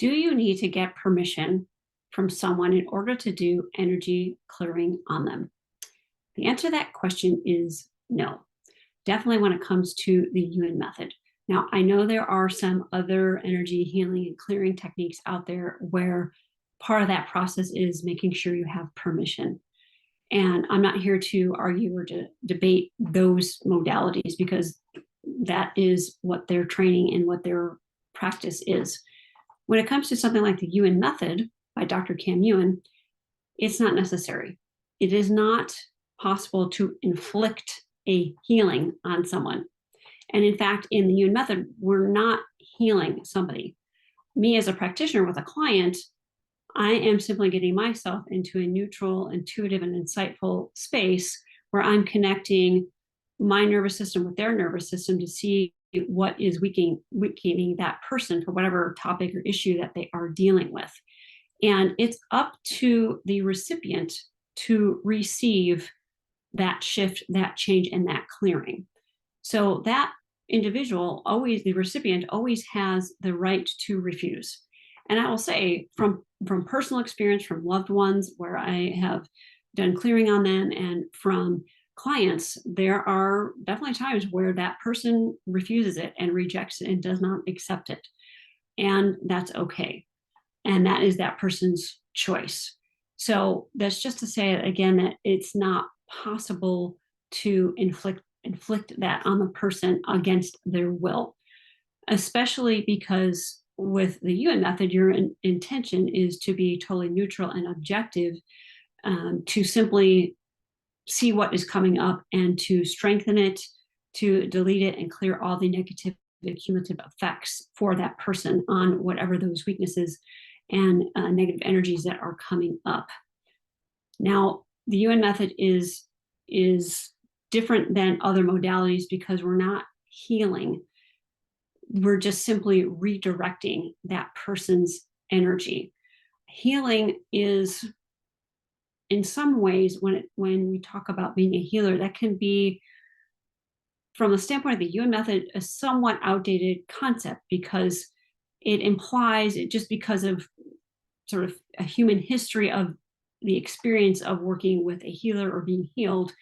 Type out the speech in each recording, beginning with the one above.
Do you need to get permission from someone in order to do energy clearing on them? The answer to that question is no. Definitely when it comes to the Yuen method. Now, I know there are some other energy healing and clearing techniques out there where part of that process is making sure you have permission. And I'm not here to argue or to debate those modalities because that is what their training and what their practice is. When it comes to something like the Yuen method by Dr. Cam Yuen, it's not necessary. It is not possible to inflict a healing on someone. And in fact, in the Yuen method, we're not healing somebody. Me as a practitioner with a client, I am simply getting myself into a neutral, intuitive, and insightful space where I'm connecting my nervous system with their nervous system to see what is weakening that person for whatever topic or issue that they are dealing with. And it's up to the recipient to receive that shift, that change, and that clearing. So that individual always, the recipient always has the right to refuse. And I will say from personal experience, from loved ones where I have done clearing on them, and from clients, there are definitely times where that person refuses it and rejects it and does not accept it. And that's okay. And that is that person's choice. So that's just to say again that it's not possible to inflict that on the person against their will, especially because with the Yuen method, your intention is to be totally neutral and objective, to simply see what is coming up and to strengthen it, to delete it and clear all the negative cumulative effects for that person on whatever those weaknesses and negative energies that are coming up. Now, the Yuen method is different than other modalities because we're not healing. We're just simply redirecting that person's energy. Healing is, in some ways, when we talk about being a healer, that can be, from the standpoint of the Yuen method, a somewhat outdated concept because it implies, just because of sort of a human history of the experience of working with a healer or being healed,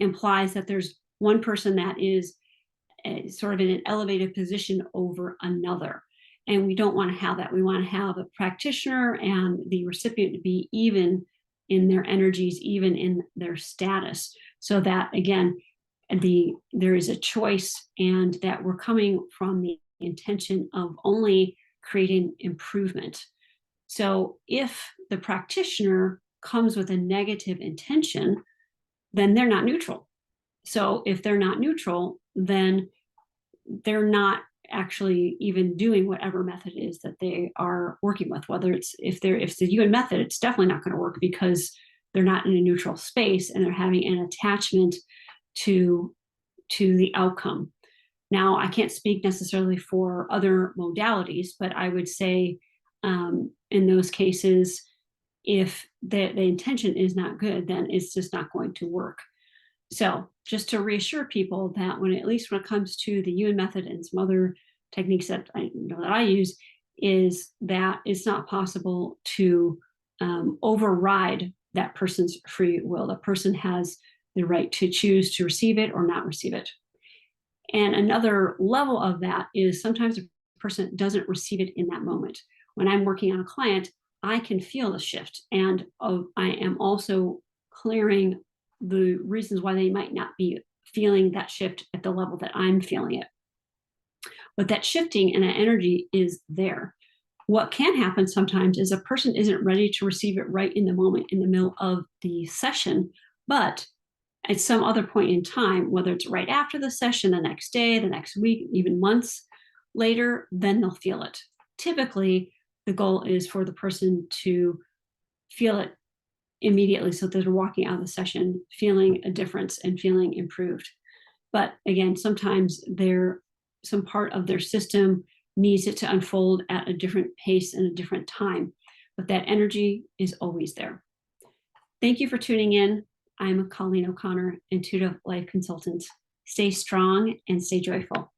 implies that there's one person that is sort of in an elevated position over another. And we don't want to have that. We want to have a practitioner and the recipient to be even in their energies, even in their status, so that, again, there is a choice and that we're coming from the intention of only creating improvement. So if the practitioner comes with a negative intention, then they're not neutral. So if they're not neutral, then they're not actually even doing whatever method it is that they are working with. Whether it's if the Yuen method, it's definitely not going to work because they're not in a neutral space and they're having an attachment to the outcome. Now, I can't speak necessarily for other modalities, but I would say in those cases, if the intention is not good, then it's just not going to work. So just to reassure people that at least when it comes to the Yuen method and some other techniques that I know that I use, is that it's not possible to override that person's free will. The person has the right to choose to receive it or not receive it. And another level of that is sometimes a person doesn't receive it in that moment. When I'm working on a client, I can feel the shift, and I am also clearing the reasons why they might not be feeling that shift at the level that I'm feeling it. But that shifting and that energy is there. What can happen sometimes is a person isn't ready to receive it right in the moment, in the middle of the session, but at some other point in time, whether it's right after the session, the next day, the next week, even months later, then they'll feel it. Typically, the goal is for the person to feel it immediately so that they're walking out of the session feeling a difference and feeling improved. But again, sometimes some part of their system needs it to unfold at a different pace and a different time, but that energy is always there. Thank you for tuning in. I'm Colleen O'Connor, intuitive life consultant. Stay strong and stay joyful.